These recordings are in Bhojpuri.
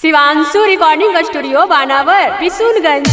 शिवांशु रिकॉर्डिंग स्टूडियो बानावर बिशुनगंज।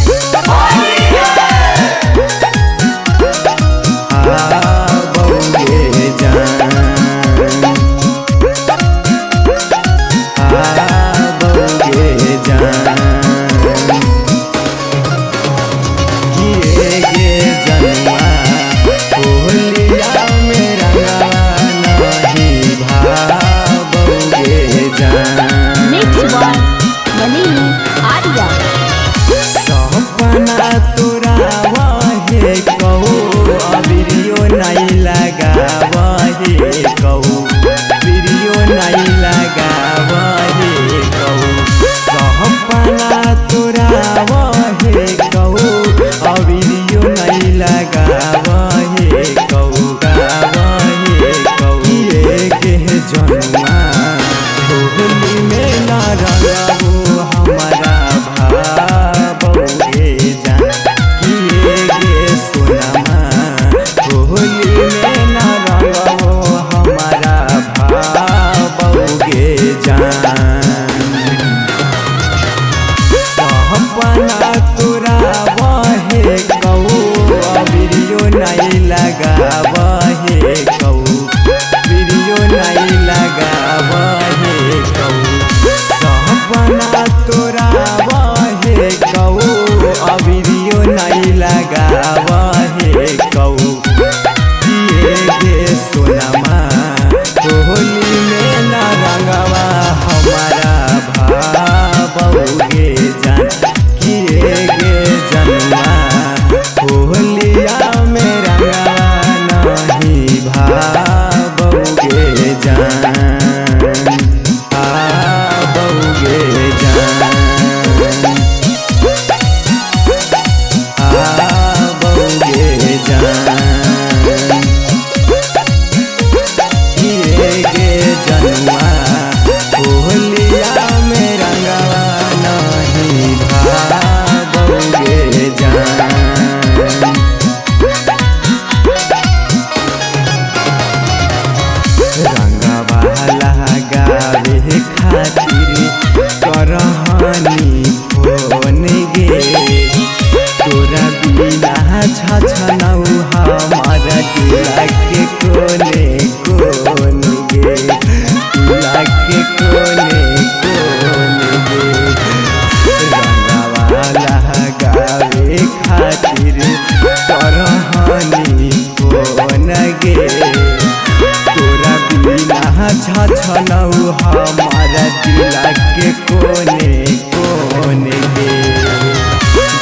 छनऊ हमारा दिला के कोने कोने गे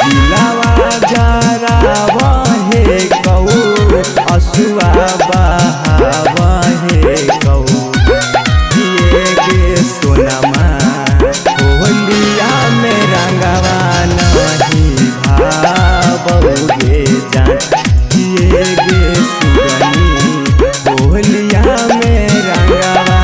दिलावा जरावा हे कऊ असुआ बहावा हे कऊ ये गे सोनमा होलिया में रंगवा नहीं भावोगे जान ये गे सुगनी होलिया में रंगवा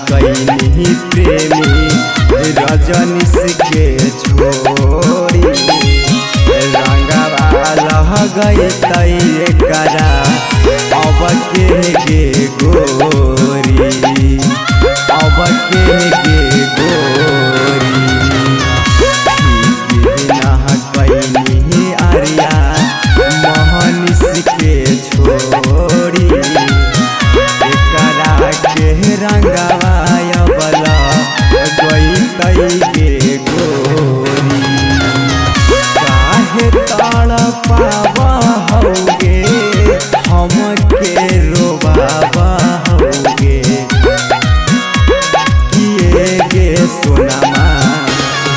कैनी प्रेमी रजनीश के छोड़ी रंगवा लह गई तई करा अब के गे गोरी अब के गे गोरी कैनी आर्या मोहनीश के छोड़ी करा के रंगवा गे गोरी काहे तड़पावा होगे हम के रोबावा होगे किए गे सोनमा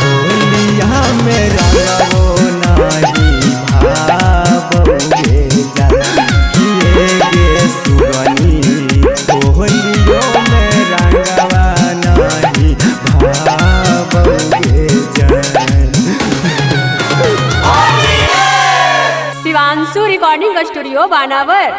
होलिया में रंगो नहीं भावोगे जा किए गे सुगनी होलियो में पिसू रिकॉर्डिंग स्टूडियो बानावर।